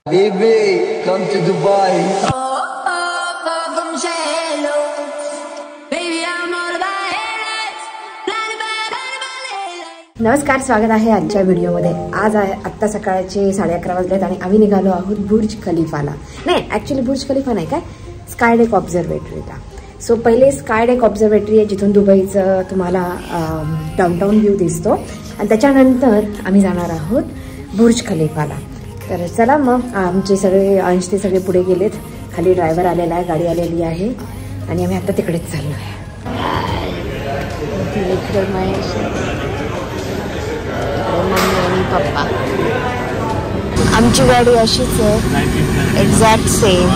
Baby, come to Dubai. नमस्कार, स्वागत आहे आजच्या व्हिडिओमध्ये। आज आहे आत्ता सकाळचे 11:30 वाजलेत आणि आम्ही निघालो आहोत बुर्ज खलिफाला। नाही, ऍक्च्युअली बुर्ज खलिफा नाही, काय स्काय डेक ऑब्झर्वेटरीला। सो पहिले स्काय डेक ऑब्झर्वेटरी आहे जिथून दुबईचं तुम्हाला डाऊनटाऊन व्ह्यू दिसतो आणि त्याच्यानंतर आम्ही जाणार आहोत बुर्ज खलिफाला। तर चला मग, आमचे सगळे अंश ते सगळे पुढे गेलेत, खाली ड्रायव्हर आलेला आहे, गाडी आलेली आहे आणि आम्ही आता तिकडेच चाललो आहे। मम्मी आणि पप्पा, आमची गाडी अशीच आहे, एक्झॅक्ट सेम।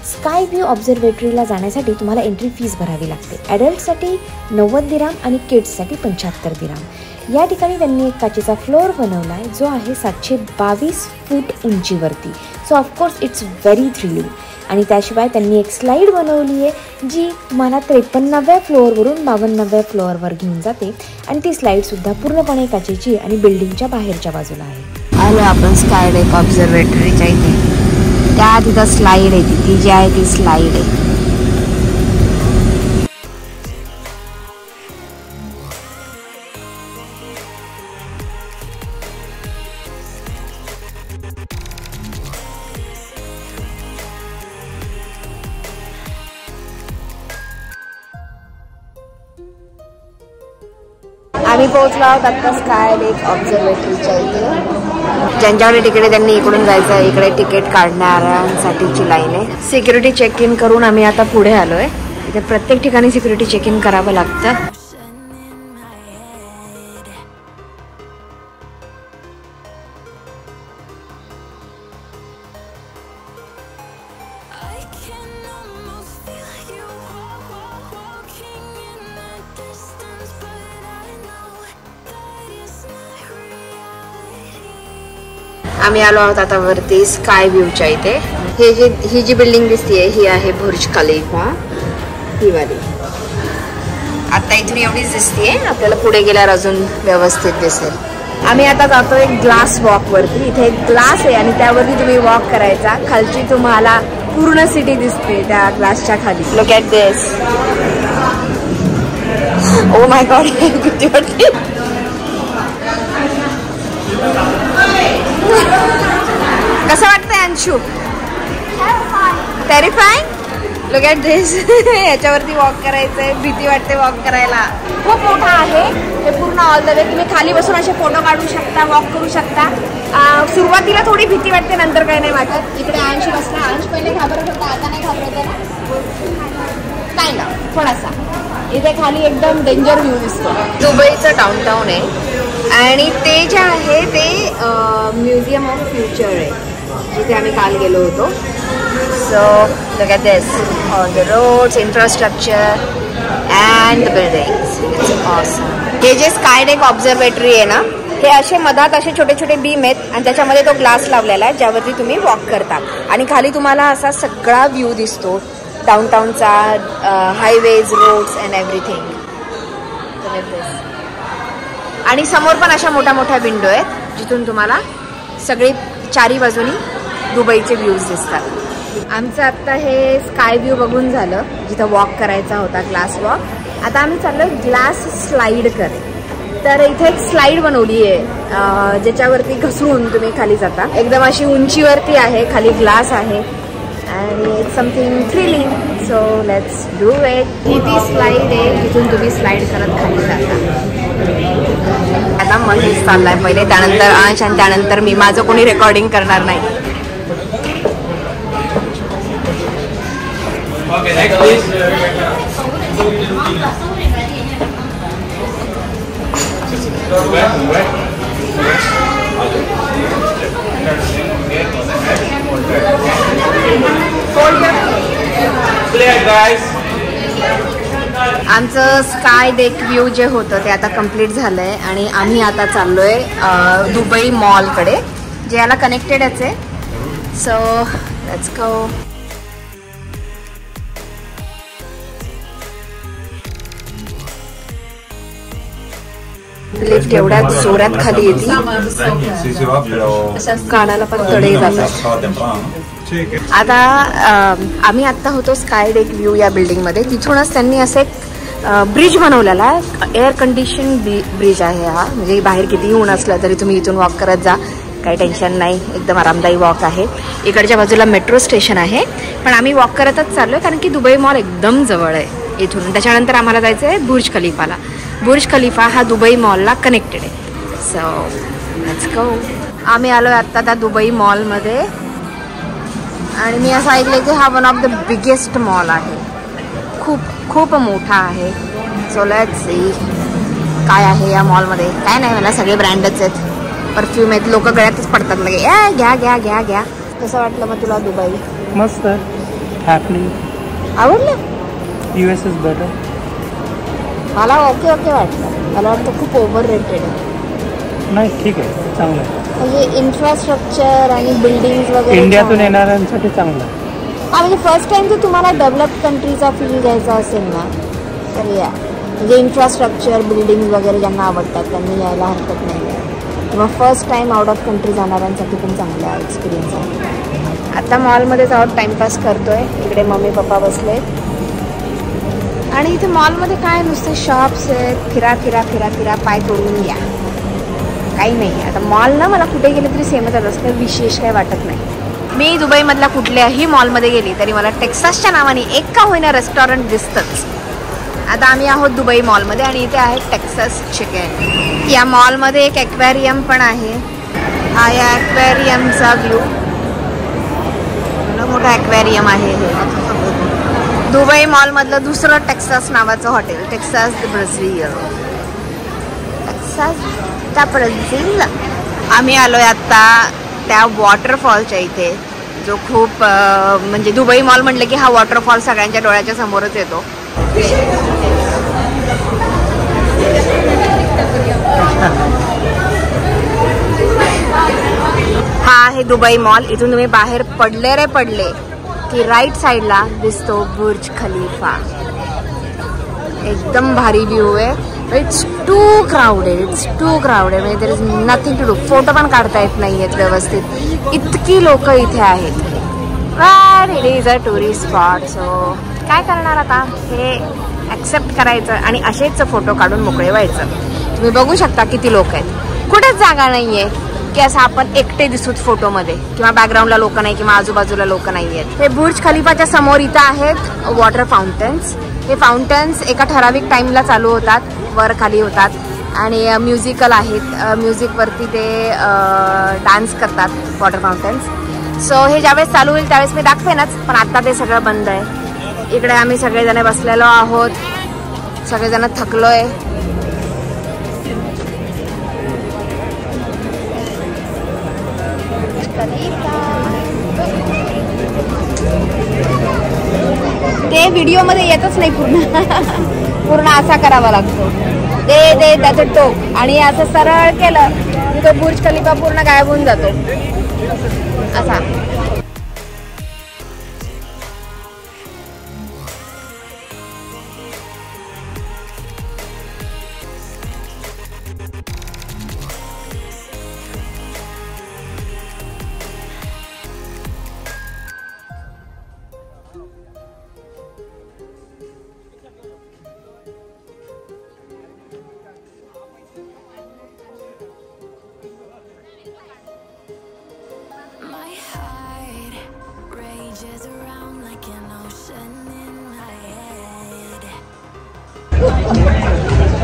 स्काय व्ह्यू ऑब्झर्वेटरीला जाण्यासाठी तुम्हाला एंट्री फीस भरावी लागते। ॲडल्टसाठी 90 दिराम आणि किड्ससाठी 75 दिराम। या ठिकाणी त्यांनी एक काचेचा फ्लोअर बनवला आहे जो आहे 722 फूट उंचीवरती। So of course it's very thrilling. आणि त्याशिवाय त्यांनी एक स्लाईड बनवली आहे जी तुम्हाला 53व्या फ्लोअरवरून 52व्या फ्लोअरवर घेऊन जाते आणि ती स्लाईडसुद्धा पूर्णपणे काचेची आणि बिल्डिंगच्या बाहेरच्या बाजूला आहे। आलो आपण स्काय डेक ऑब्झर्वेटरीच्या इथे। त्या तिथं स्लाईड आहे, ती जी आहे ती स्लाईड आहे। आम्ही पोहोचलो आहोत आता स्काय डेक ऑब्झर्वेटरीच्या इथे। ज्यांच्याकडे तिकडे त्यांनी इकडून जायचं आहे, इकडे तिकीट काढणाऱ्यांसाठीची लाईन आहे। सिक्युरिटी चेक इन करून आम्ही आता पुढे आलोय। इथे प्रत्येक ठिकाणी सिक्युरिटी चेक इन करावं लागतं। आम्ही आलो आहोत आता वरती स्काय व्ह्यूच्या इथे। ही जी बिल्डिंग दिसतीये ही आहे बुर्ज खलिफा, ही वाली। आता इथून एवढीच दिसतीये, आपल्याला पुढे गेल्यावर अजून व्यवस्थित दिसेल। आम्ही आता जातोय ग्लास वॉक वरती। इथे एक ग्लास आहे आणि त्यावरती तुम्ही वॉक करायचा। खालची तुम्हाला पूर्ण सिटी दिसते त्या ग्लासच्या खाली। Look at this, oh my God, किती वाटते। कसं वाटतंय अंशू? टेरिफाईंग। लुक ॲट दिस, याच्यावरती वॉक करायचंय, भीती वाटते वॉक करायला। खूप मोठा आहे हे पूर्ण ऑल द वे। तुम्ही खाली बसून असे फोटो काढू शकता, वॉक करू शकता। सुरुवातीला थोडी भीती वाटते, नंतर काही नाही वाटत। इकडे अंश बसला, अंश पहिले घाबरत होता, आता नाही घाबरत आहे ना? काय ना, थोडासा। इथे खाली एकदम डेंजर व्ह्यू दिसतो। दुबईचं डाऊनटाऊन आहे आणि ते जे आहे ते म्युझियम ऑफ फ्युचर आहे जिथे आम्ही काल गेलो होतो। So look at this, on the roads, infrastructure and the buildings, it's awesome. हे जे स्काय डेक ऑब्झर्वेटरी आहे ना, हे असे मधात असे छोटे छोटे बीम आहेत आणि त्याच्यामध्ये तो ग्लास लावलेला आहे ज्यावरती तुम्ही वॉक करता आणि खाली तुम्हाला असा सगळा व्ह्यू दिसतो डाऊनटाऊनचा, हायवेज, रोड्स अँड एव्हरीथिंग। आणि समोर पण अशा मोठ्या मोठ्या विंडो आहेत जिथून तुम्हाला सगळे चारी बाजूनी दुबईचे व्ह्यूज दिसतात। आमचं आत्ता हे स्काय व्ह्यू बघून झालं जिथं वॉक करायचा होता, ग्लास वॉक। आता आम्ही चाललो ग्लास स्लाईड करत। तर इथे एक स्लाईड बनवली आहे ज्याच्यावरती घसरून तुम्ही खाली जाता। एकदम अशी उंचीवरती आहे, खाली ग्लास आहे आणि it's something thrilling. So let's do it. ही ती स्लाईड आहे जिथून तुम्ही स्लाईड करत खाली जाता। आता महेश चाललाय पहिले, त्यानंतर अंश आणि त्यानंतर मी। माझं कोणी रेकॉर्डिंग करणार नाही। आमचं स्काय डेक व्ह्यू जे होतं ते आता कंप्लीट झालंय आणि आम्ही आता चाललोय दुबई मॉलकडे, जे याला कनेक्टेडच आहे। So let's go. लिफ्ट एवढ्या जोरात खाली येते, कानाला पण तडे जातात. आता आम्ही आता होतो स्काय डेक व्ह्यू या बिल्डिंग मध्ये. तिथूनच त्यांनी असे ब्रिज बनवलेला आहे, एअर कंडिशन ब्रिज आहे हा. म्हणजे बाहेर कितीही ऊन असलं तरी तुम्ही इथून वॉक करत जा, काही टेन्शन नाही, एकदम आरामदायी वॉक आहे. इकडच्या बाजूला मेट्रो स्टेशन आहे, पण आम्ही वॉक करतच चाललोय कारण की दुबई मॉल एकदम जवळ आहे इथून. त्याच्यानंतर आम्हाला जायचं आहे बुर्ज खलिफाला. बुर्ज खलिफा हा दुबई मॉलला कनेक्टेड आहे. So let's go. आम्ही आलोय आत्ता त्या दुबई मॉलमध्ये आणि मी असं ऐकलं की हा one of the biggest mall आहे, खूप खूप मोठा आहे. सो लेट्स सी काय आहे या मॉलमध्ये. काय नाही, मला सगळे ब्रँडच आहेत, परफ्यूम आहेत, लोक गळ्यातच पडतात लगे घ्या घ्या घ्या घ्या. कसं वाटलं मग तुला दुबई? मस्त, हॅपनिंग. आवडलं? US is better. मला ओके वाटलं. मला वाटतं खूप ओव्हर रेटेड आहे. नाही, ठीक आहे, चांगलं आहे. म्हणजे इन्फ्रास्ट्रक्चर आणि बिल्डिंग्स वगैरे इंडियातून येणाऱ्यांसाठी चांगलं आहे. हा, म्हणजे फर्स्ट टाइम जर तुम्हाला डेव्हलप कंट्रीचा फील घ्यायचा असेल ना तर या, म्हणजे इन्फ्रास्ट्रक्चर बिल्डिंग वगैरे ज्यांना आवडतात त्यांनी यायला हरकत नाही आहे. किंवा first time out of country जाणाऱ्यांसाठी पण चांगला एक्सपिरियन्स आहे. आता मॉलमध्ये जाऊन टाइमपास करतोय. इकडे मम्मी पप्पा बसले आणि इथे मॉलमध्ये काय नुसते शॉप्स आहेत, फिरा फिरा फिरा फिरा, पाय तोडून या, काही नाही. आता मॉल ना मला कुठे गेले तरी सेमच असतं, विशेष काही वाटत नाही. मी दुबईमधल्या कुठल्याही मॉलमध्ये गेली तरी मला टेक्सासच्या नावाने एक का होईना रेस्टॉरंट दिसतंच. आता आम्ही आहोत दुबई मॉलमध्ये आणि इथे आहे टेक्सास चिकन. या मॉलमध्ये एक ॲक्वेरियम पण आहे. हा या ॲक्वेरियमचा व्ह्यू, मोठा ॲक्वेरियम आहे हे. दुबई मॉलमधलं दुसरं टेक्सास नावाचं hotel, Texas Brazil. Texas Brazil. आम्ही आलोय आत्ता त्या वॉटरफॉलच्या इथे, जो खूप म्हणजे दुबई मॉल म्हटलं की हा वॉटरफॉल सगळ्यांच्या डोळ्याच्या समोरच येतो. हा आहे दुबई मॉल. इथून तुम्ही बाहेर पडले की राईट साईडला दिसतो बुर्ज खलिफा. एकदम भारी व्ह्यू आहे. इट्स टू क्राउडेड म्हणजे there is nothing to do. Photo पण काढता येत नाही आहेत व्यवस्थित, इतकी लोक इथे आहेत. But it is a tourist spot. So काय करणार आता, हे ॲक्सेप्ट करायचं आणि असेच फोटो काढून मोकळे व्हायचं. तुम्ही बघू शकता किती लोक आहेत. कुठेच जागा नाहीये की असं आपण एकटे दिसूत फोटोमध्ये, किंवा बॅकग्राऊंडला लोक नाही किंवा आजूबाजूला लोक नाही आहेत. हे बुर्ज खलिफाच्या समोर इथं आहेत वॉटर फाउंटन्स. हे फाउंटन्स एका ठराविक टाइमला चालू होतात, वर खाली होतात आणि म्युझिकल आहेत. म्युझिकवरती ते डान्स करतात वॉटर फाउंटन्स. सो हे ज्यावेळेस चालू होईल त्यावेळेस मी दाखवेनच, पण आता ते सगळं बंद आहे. इकडे आम्ही सगळेजण बसलेलो आहोत, सगळेजण थकलोय. ते व्हिडिओ मध्ये येतच नाही पूर्ण असा करावा लागतो. ते त्याचं टोक आणि असं सरळ केलं की तो बुर्ज खलिफा पूर्ण गायब होऊन जातो असा.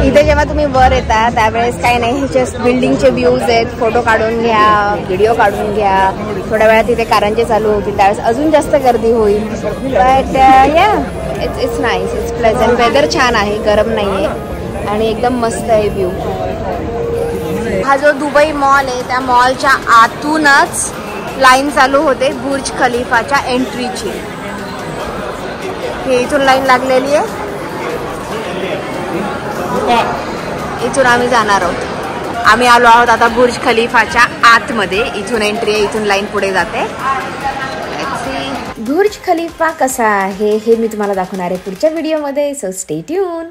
इथे जेव्हा तुम्ही वर येता त्यावेळेस काही नाही, जस्ट बिल्डिंगचे व्ह्यूज आहेत, फोटो काढून घ्या, व्हिडिओ काढून घ्या. थोड्या वेळात इथे कारंजे चालू होतील, त्यावेळेस अजून जास्त गर्दी होईल. But yeah it's nice, it's pleasant. Weather छान आहे, गरम नाही आहे आणि एकदम मस्त आहे व्ह्यू. हा जो दुबई मॉल आहे त्या मॉलच्या आतूनच लाईन चालू होते बुर्ज खलिफाच्या एंट्रीची. हे इथून लाईन लागलेली आहे, इथून आम्ही जाणार आहोत. आम्ही आलो आहोत आता बुर्ज खलिफाच्या आतमध्ये. इथून एंट्री आहे, इथून लाईन पुढे जाते. बुर्ज खलिफा कसा आहे हे मी तुम्हाला दाखवणार आहे पुढच्या व्हिडिओमध्ये. So stay tune.